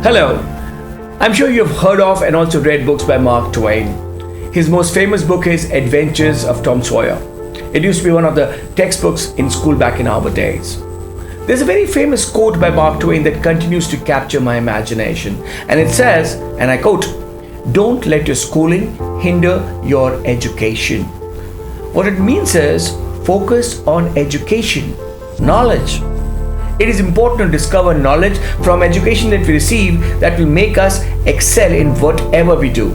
Hello. I'm sure you've heard of and also read books by Mark Twain. His most famous book is Adventures of Tom Sawyer. It used to be one of the textbooks in school back in our days. There's a very famous quote by Mark Twain that continues to capture my imagination. And it says, and I quote, "Don't let your schooling hinder your education." What it means is focus on education, knowledge. It is important to discover knowledge from education that we receive that will make us excel in whatever we do.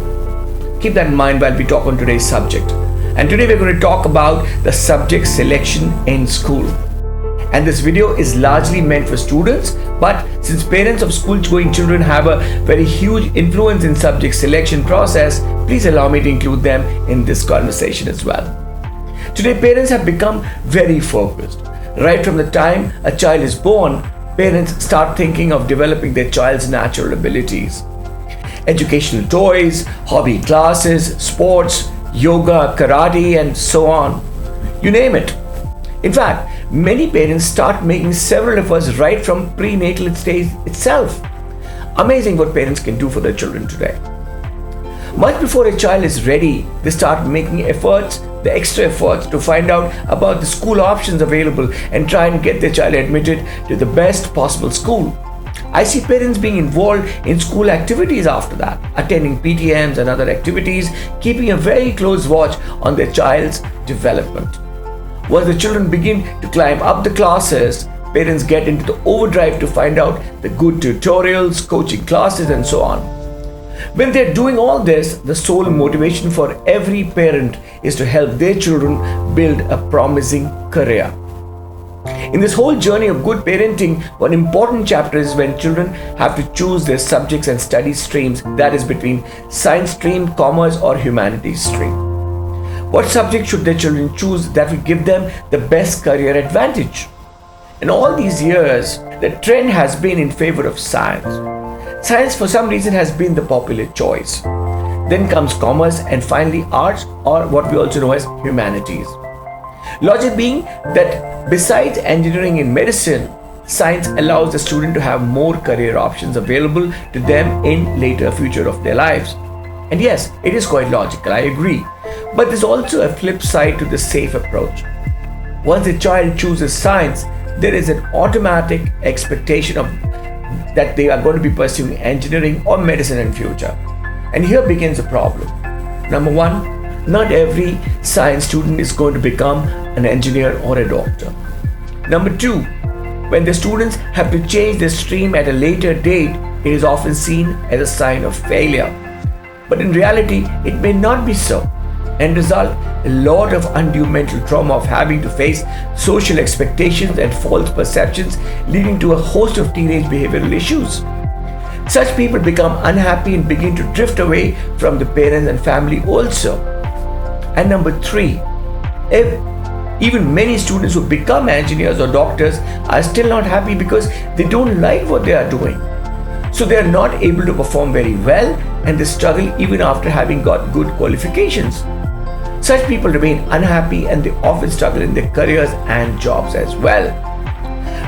Keep that in mind while we talk on today's subject. And today we're going to talk about the subject selection in school. And this video is largely meant for students, but since parents of school-going children have a very huge influence in subject selection process, please allow me to include them in this conversation as well. Today, parents have become very focused. Right from the time a child is born, parents start thinking of developing their child's natural abilities. Educational toys, hobby classes, sports, yoga, karate, and so on. You name it. In fact, many parents start making several efforts right from prenatal stage itself. Amazing what parents can do for their children today. Much before a child is ready, they start making efforts, the extra efforts to find out about the school options available and try and get their child admitted to the best possible school. I see parents being involved in school activities after that, attending PTMs and other activities, keeping a very close watch on their child's development. Once the children begin to climb up the classes, parents get into the overdrive to find out the good tutorials, coaching classes, and so on. When they're doing all this, the sole motivation for every parent is to help their children build a promising career. In this whole journey of good parenting, one important chapter is when children have to choose their subjects and study streams, that is between science stream, commerce, or humanities stream. What subject should their children choose that will give them the best career advantage? In all these years, the trend has been in favor of science. Science for some reason has been the popular choice. Then comes commerce and finally arts, or what we also know as humanities. Logic being that besides engineering and medicine, science allows the student to have more career options available to them in later future of their lives. And yes, it is quite logical, I agree. But there's also a flip side to the safe approach. Once a child chooses science, there is an automatic expectation of that they are going to be pursuing engineering or medicine in future. And here begins the problem. Number one, not every science student is going to become an engineer or a doctor. Number two, when the students have to change their stream at a later date, it is often seen as a sign of failure. But in reality, it may not be so. End result, a lot of undue mental trauma of having to face social expectations and false perceptions, leading to a host of teenage behavioral issues. Such people become unhappy and begin to drift away from the parents and family also. And number three, even many students who become engineers or doctors are still not happy because they don't like what they are doing. So they are not able to perform very well and they struggle even after having got good qualifications. Such people remain unhappy and they often struggle in their careers and jobs as well.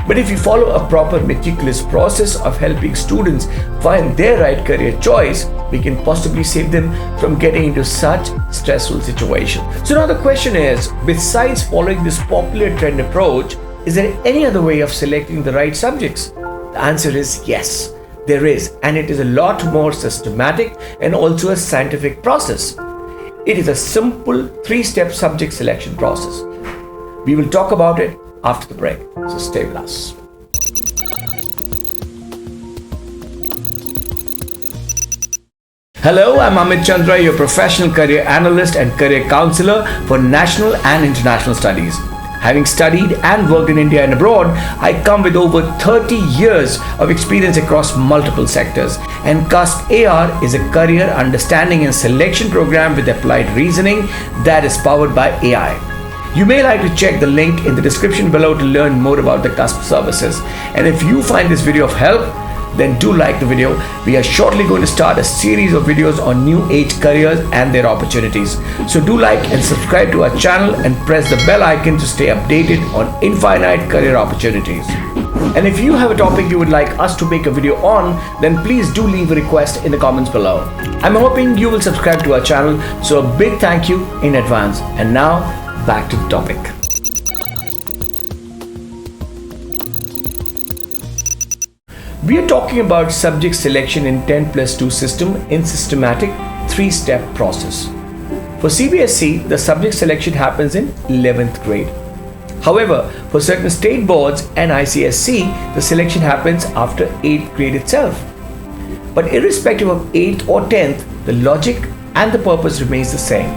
But if you follow a proper meticulous process of helping students find their right career choice, we can possibly save them from getting into such stressful situations. So now the question is, besides following this popular trend approach, is there any other way of selecting the right subjects? The answer is yes, there is, and it is a lot more systematic and also a scientific process. It is a simple 3-step subject selection process. We will talk about it after the break, so stay with us. Hello, I'm Amit Chandra, your professional career analyst and career counselor for national and international studies. Having studied and worked in India and abroad, I come with over 30 years of experience across multiple sectors. And CUSP AR is a career understanding and selection program with applied reasoning that is powered by AI. You may like to check the link in the description below to learn more about the CUSP services. And if you find this video of help, then do like the video. We are shortly going to start a series of videos on new age careers and their opportunities. So do like and subscribe to our channel and press the bell icon to stay updated on infinite career opportunities. And if you have a topic you would like us to make a video on, then please do leave a request in the comments below. I'm hoping you will subscribe to our channel, so a big thank you in advance. And now, back to the topic. We are talking about subject selection in 10+2 system in systematic 3-step process. For CBSE, the subject selection happens in 11th grade. However, for certain state boards and ICSC, the selection happens after 8th grade itself. But irrespective of 8th or 10th, the logic and the purpose remains the same.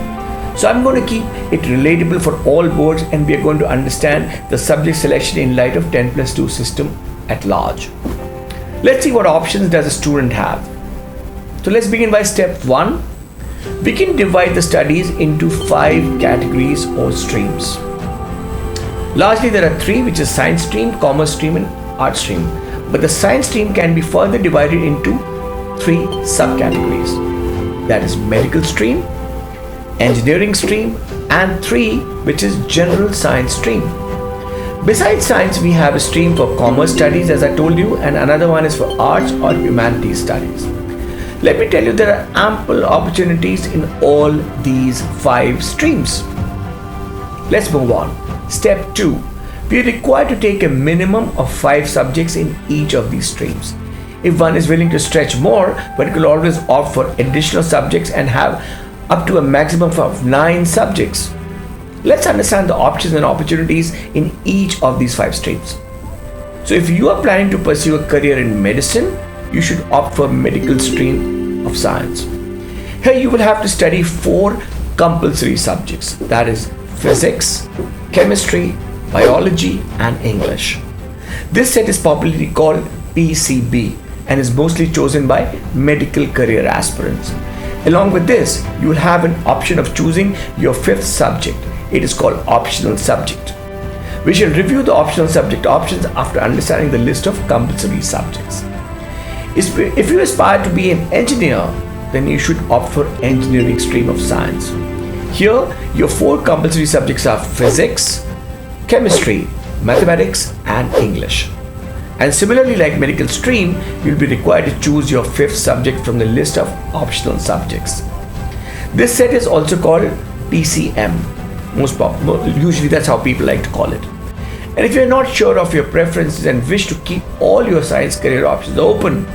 So I'm going to keep it relatable for all boards, and we are going to understand the subject selection in light of 10+2 system at large. Let's see what options does a student have. So let's begin by step 1. We can divide the studies into 5 categories or streams. Largely there are 3, which is science stream, commerce stream and art stream. But the science stream can be further divided into 3 subcategories. That is medical stream, engineering stream and 3, which is general science stream. Besides science, we have a stream for commerce studies, as I told you, and another one is for arts or humanities studies. Let me tell you, there are ample opportunities in all these 5 streams. Let's move on. Step 2. We are required to take a minimum of 5 subjects in each of these streams. If one is willing to stretch more, one can always opt for additional subjects and have up to a maximum of 9 subjects. Let's understand the options and opportunities in each of these 5 streams. So if you are planning to pursue a career in medicine, you should opt for medical stream of science. Here you will have to study 4 compulsory subjects, that is physics, chemistry, biology and English. This set is popularly called PCB and is mostly chosen by medical career aspirants. Along with this, you will have an option of choosing your 5th subject. It is called optional subject. We shall review the optional subject options after understanding the list of compulsory subjects. If you aspire to be an engineer, then you should opt for engineering stream of science. Here, your 4 compulsory subjects are physics, chemistry, mathematics and English. And similarly, like medical stream, you will be required to choose your 5th subject from the list of optional subjects. This set is also called PCM. Usually that's how people like to call it. And if you're not sure of your preferences and wish to keep all your science career options open,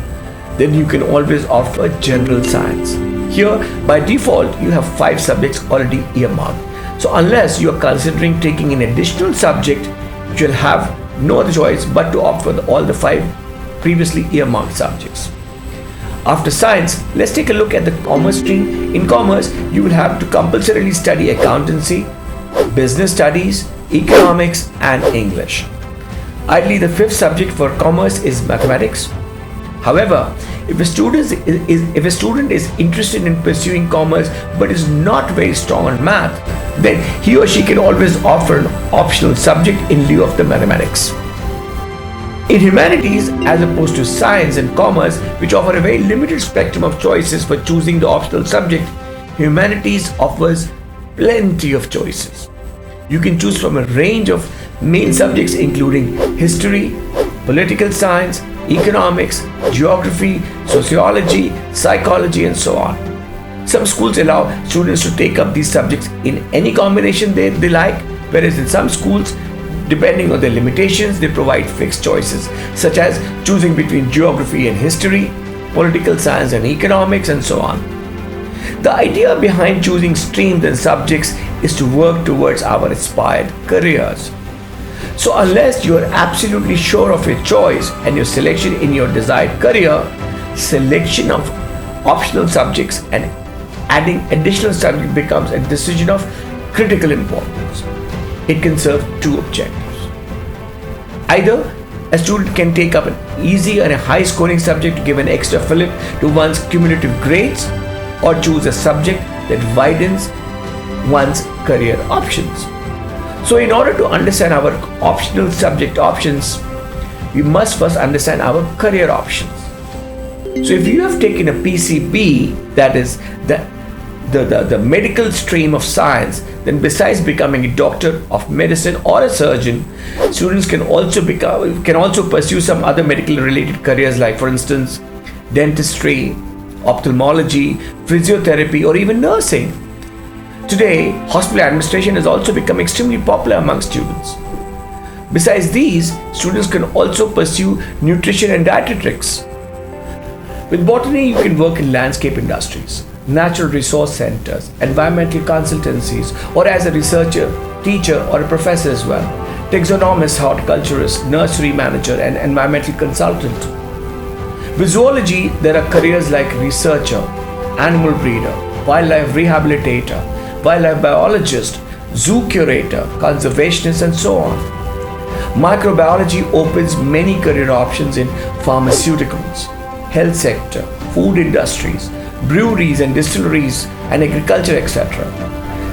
then you can always opt for general science. Here, by default, you have 5 subjects already earmarked. So unless you are considering taking an additional subject, you'll have no other choice but to opt for all the 5 previously earmarked subjects. After science, let's take a look at the commerce stream. In commerce, you will have to compulsorily study accountancy, business studies, economics and English. Ideally, the 5th subject for commerce is mathematics. However, if a student is interested in pursuing commerce but is not very strong on math, then he or she can always opt for an optional subject in lieu of the mathematics. In humanities, as opposed to science and commerce, which offer a very limited spectrum of choices for choosing the optional subject, humanities offers plenty of choices. You can choose from a range of main subjects including history, political science, economics, geography, sociology, psychology and so on. Some schools allow students to take up these subjects in any combination they like, whereas in some schools, depending on their limitations, they provide fixed choices, such as choosing between geography and history, political science and economics and so on. The idea behind choosing streams and subjects is to work towards our aspired careers. So unless you are absolutely sure of your choice and your selection in your desired career, selection of optional subjects and adding additional subjects becomes a decision of critical importance. It can serve 2 objectives. Either a student can take up an easy and a high scoring subject to give an extra fillip to one's cumulative grades, or choose a subject that widens one's career options. So in order to understand our optional subject options, we must first understand our career options. So if you have taken a PCB, that is the the medical stream of science, then besides becoming a doctor of medicine or a surgeon, students can also pursue some other medical related careers, like for instance dentistry, ophthalmology, physiotherapy, or even nursing. Today, hospital administration has also become extremely popular among students. Besides these, students can also pursue nutrition and dietetics. With botany, you can work in landscape industries, natural resource centers, environmental consultancies, or as a researcher, teacher, or a professor as well. Taxonomist, horticulturist, nursery manager, and environmental consultant. With zoology, there are careers like researcher, animal breeder, wildlife rehabilitator, wildlife biologist, zoo curator, conservationist, and so on. Microbiology opens many career options in pharmaceuticals, health sector, food industries, breweries and distilleries, and agriculture, etc.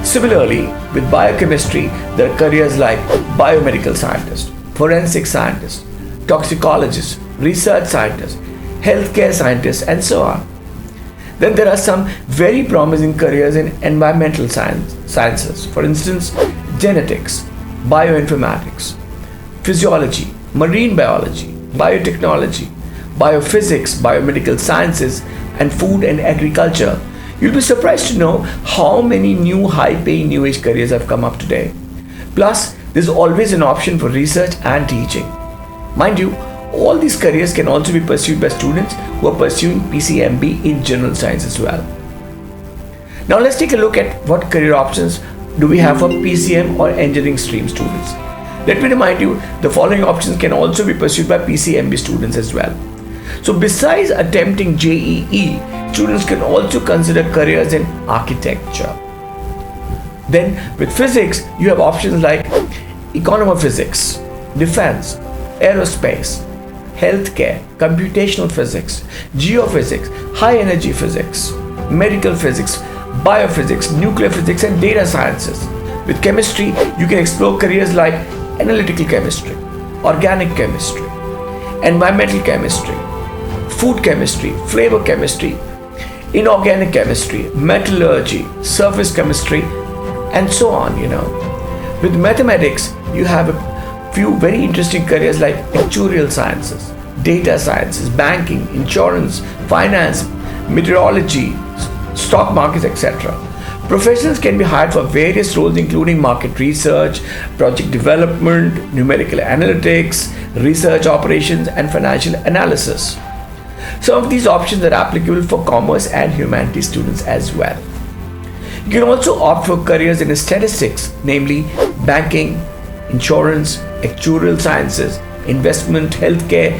Similarly, with biochemistry, there are careers like biomedical scientist, forensic scientist, toxicologist, research scientist, healthcare scientist, and so on. Then there are some very promising careers in environmental sciences, for instance, genetics, bioinformatics, physiology, marine biology, biotechnology, biophysics, biomedical sciences, and food and agriculture. You'll be surprised to know how many new high-paying new age careers have come up today. Plus, there's always an option for research and teaching. Mind you, all these careers can also be pursued by students who are pursuing PCMB in general science as well. Now let's take a look at what career options do we have for PCM or engineering stream students. Let me remind you, the following options can also be pursued by PCMB students as well. So besides attempting JEE, students can also consider careers in architecture. Then with physics, you have options like economophysics, defense, aerospace, healthcare, computational physics, geophysics, high energy physics, medical physics, biophysics, nuclear physics, and data sciences. With chemistry, you can explore careers like analytical chemistry, organic chemistry, environmental chemistry, food chemistry, flavor chemistry, inorganic chemistry, metallurgy, surface chemistry, and so on, With mathematics, you have a few very interesting careers like actuarial sciences, data sciences, banking, insurance, finance, meteorology, stock markets, etc. Professionals can be hired for various roles including market research, project development, numerical analytics, research operations, and financial analysis. Some of these options are applicable for commerce and humanities students as well. You can also opt for careers in statistics, namely banking, insurance, actuarial sciences, investment, healthcare,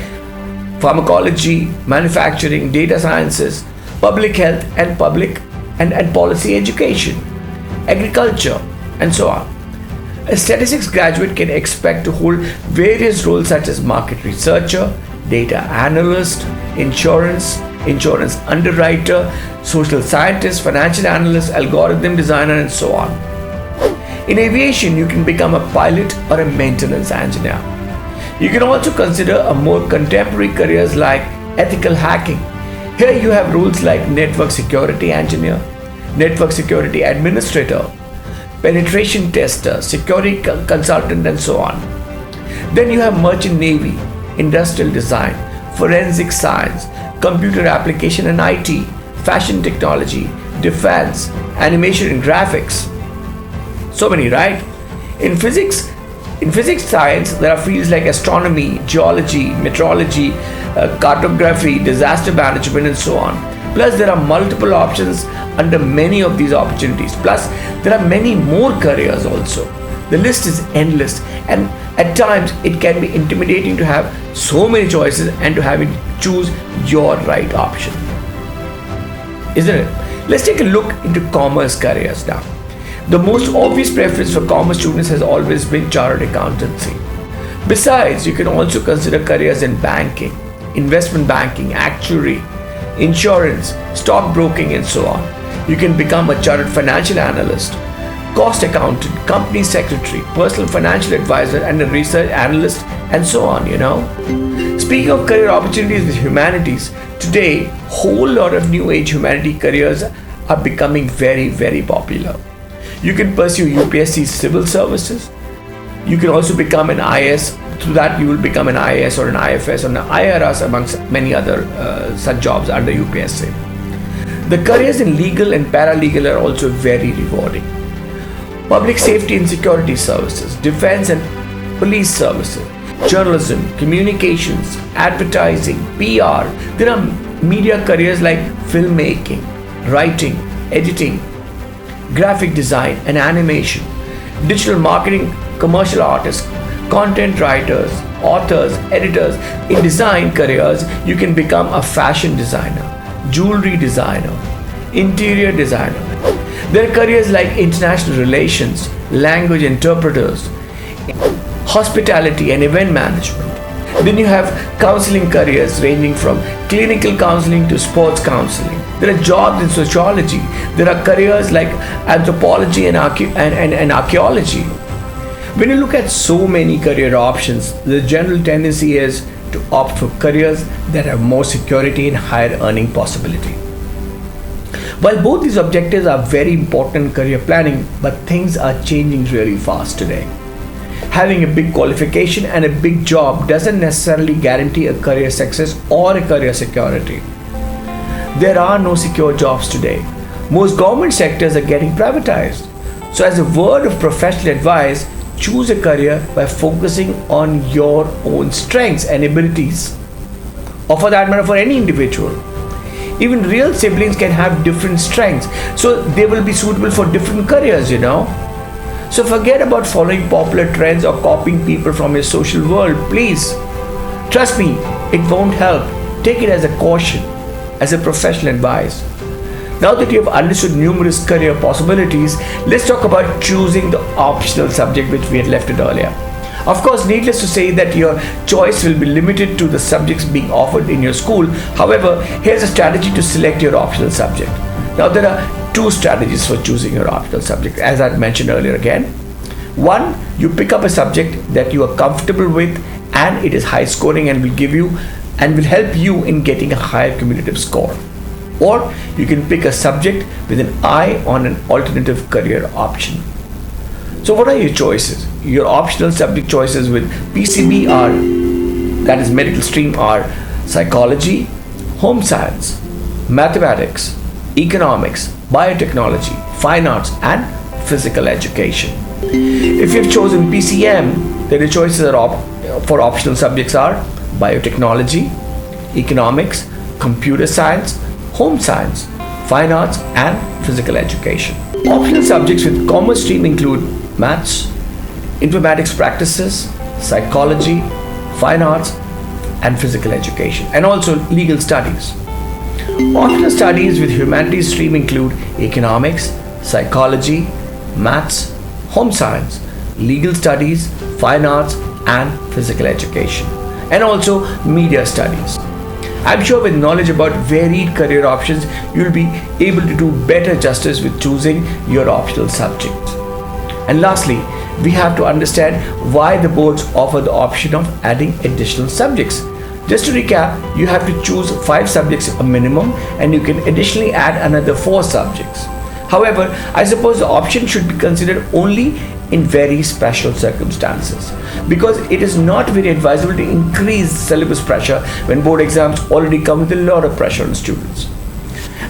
pharmacology, manufacturing, data sciences, public health, and policy education, agriculture, and so on. A statistics graduate can expect to hold various roles such as market researcher, data analyst, insurance underwriter, social scientist, financial analyst, algorithm designer, and so on. In aviation, you can become a pilot or a maintenance engineer. You can also consider a more contemporary careers like ethical hacking. Here you have roles like network security engineer, network security administrator, penetration tester, security consultant, and so on. Then you have merchant navy, industrial design, forensic science, computer application and IT, fashion technology, defense, animation and graphics. So many, right? In physics science, there are fields like astronomy, geology, meteorology, cartography, disaster management, and so on. Plus, there are multiple options under many of these opportunities. Plus, there are many more careers also. The list is endless, and at times it can be intimidating to have so many choices and to have it choose your right option. Isn't it? Let's take a look into commerce careers now. The most obvious preference for commerce students has always been chartered accountancy. Besides, you can also consider careers in banking, investment banking, actuary, insurance, stockbroking, and so on. You can become a chartered financial analyst, cost accountant, company secretary, personal financial advisor, and a research analyst, and so on, Speaking of career opportunities with humanities, today, whole lot of new age humanity careers are becoming very, very popular. You can pursue UPSC civil services. You can also become an IAS. Through that, you will become an IAS or an IFS or an IRS amongst many other such jobs under UPSC. The careers in legal and paralegal are also very rewarding. Public safety and security services, defense and police services, journalism, communications, advertising, PR. There are media careers like filmmaking, writing, editing, graphic design and animation, digital marketing, commercial artists, content writers, authors, editors. In design careers, you can become a fashion designer, jewelry designer, interior designer. There are careers like international relations, language interpreters, hospitality and event management. Then you have counseling careers ranging from clinical counseling to sports counseling. There are jobs in sociology. There are careers like anthropology and archaeology. When you look at so many career options, the general tendency is to opt for careers that have more security and higher earning possibility. While both these objectives are very important in career planning, but things are changing really fast today. Having a big qualification and a big job doesn't necessarily guarantee a career success or a career security. There are no secure jobs today. Most government sectors are getting privatized. So as a word of professional advice, choose a career by focusing on your own strengths and abilities, or for that matter, for any individual. Even real siblings can have different strengths, so they will be suitable for different careers, So forget about following popular trends or copying people from your social world, please. Trust me, it won't help. Take it as a caution, as a professional advice. Now that you have understood numerous career possibilities, let's talk about choosing the optional subject which we had left it earlier. Of course, needless to say that your choice will be limited to the subjects being offered in your school. However, here's a strategy to select your optional subject. Now there are two strategies for choosing your optional subject, as I mentioned earlier again. One, you pick up a subject that you are comfortable with and it is high scoring and will help you in getting a higher cumulative score. Or you can pick a subject with an eye on an alternative career option. So what are your choices? Your optional subject choices with PCB are, that is medical stream, are psychology, home science, mathematics, economics, biotechnology, fine arts and physical education. If you've chosen PCM, then the choices for optional subjects are biotechnology, economics, computer science, home science, fine arts and physical education. Optional subjects with commerce stream include maths, informatics practices, psychology, fine arts and physical education, and also legal studies. Optional studies with humanities stream include economics, psychology, maths, home science, legal studies, fine arts and physical education, and also media studies. I'm sure with knowledge about varied career options, you'll be able to do better justice with choosing your optional subject. And lastly, we have to understand why the boards offer the option of adding additional subjects. Just to recap, you have to choose 5 subjects a minimum and you can additionally add another 4 subjects. However, I suppose the option should be considered only in very special circumstances, because it is not very advisable to increase syllabus pressure when board exams already come with a lot of pressure on students.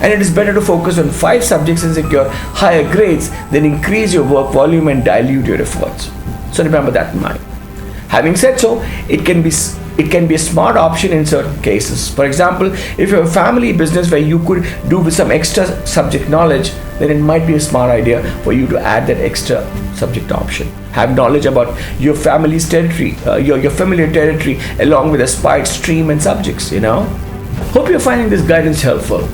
And it is better to focus on 5 subjects and secure higher grades than increase your work volume and dilute your efforts. So remember that in mind. Having said so, it can be a smart option in certain cases. For example, if you have a family business where you could do with some extra subject knowledge, then it might be a smart idea for you to add that extra subject option. Have knowledge about your family's territory, your familiar territory, along with aspired stream and subjects, Hope you're finding this guidance helpful.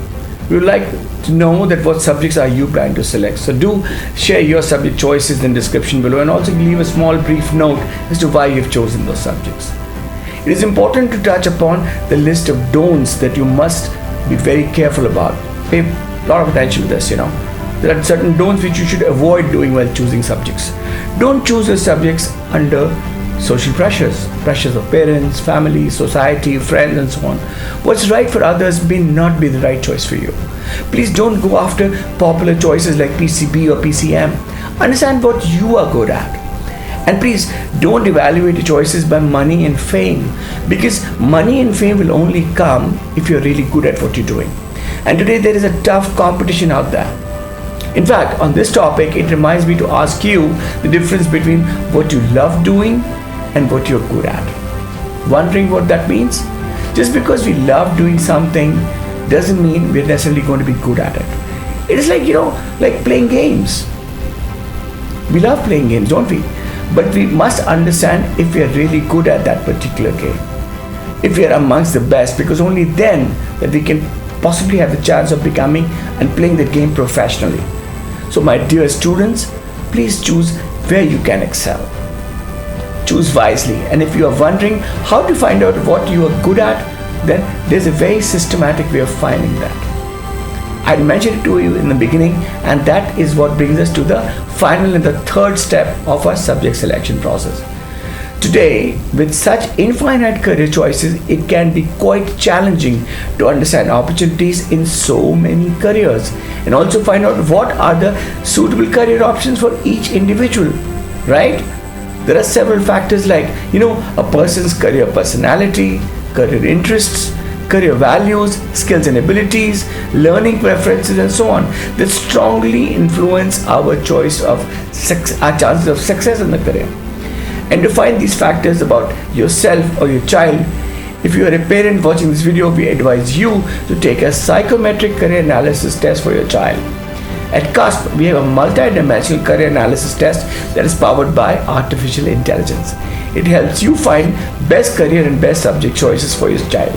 We would like to know that what subjects are you planning to select. So do share your subject choices in the description below, and also leave a small brief note as to why you've chosen those subjects. It is important to touch upon the list of don'ts that you must be very careful about. Pay a lot of attention to this, There are certain don'ts which you should avoid doing while choosing subjects. Don't choose your subjects under Social pressures of parents, family, society, friends, and so on. What's right for others may not be the right choice for you. Please don't go after popular choices like PCB or PCM. Understand what you are good at. And please don't evaluate your choices by money and fame, because money and fame will only come if you're really good at what you're doing. And today there is a tough competition out there. In fact, on this topic, it reminds me to ask you the difference between what you love doing and what you're good at. Wondering what that means? Just because we love doing something doesn't mean we're necessarily going to be good at it. It is like playing games. We love playing games, don't we? But we must understand if we are really good at that particular game. If we are amongst the best, because only then that we can possibly have the chance of becoming and playing the game professionally. So my dear students, please choose where you can excel. Choose wisely. And if you are wondering how to find out what you are good at, then there's a very systematic way of finding that. I mentioned it to you in the beginning, and that is what brings us to the final and the third step of our subject selection process. Today, with such infinite career choices, it can be quite challenging to understand opportunities in so many careers and also find out what are the suitable career options for each individual, right? There are several factors like, a person's career personality, career interests, career values, skills and abilities, learning preferences, and so on that strongly influence our choice of our chances of success in the career. And to find these factors about yourself or your child, if you are a parent watching this video, we advise you to take a Psychometric Career Analysis test for your child. At CUSP, we have a multi-dimensional career analysis test that is powered by artificial intelligence. It helps you find best career and best subject choices for your child.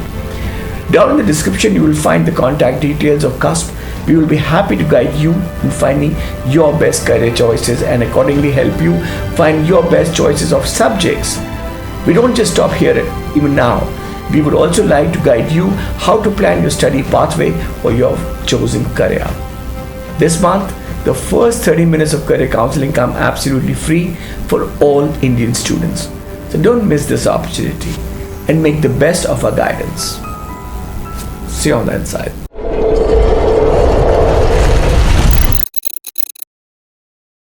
Down in the description, you will find the contact details of CUSP. We will be happy to guide you in finding your best career choices and accordingly help you find your best choices of subjects. We don't just stop here even now. We would also like to guide you how to plan your study pathway for your chosen career. This month, the first 30 minutes of career counseling come absolutely free for all Indian students. So don't miss this opportunity and make the best of our guidance. See you on the inside.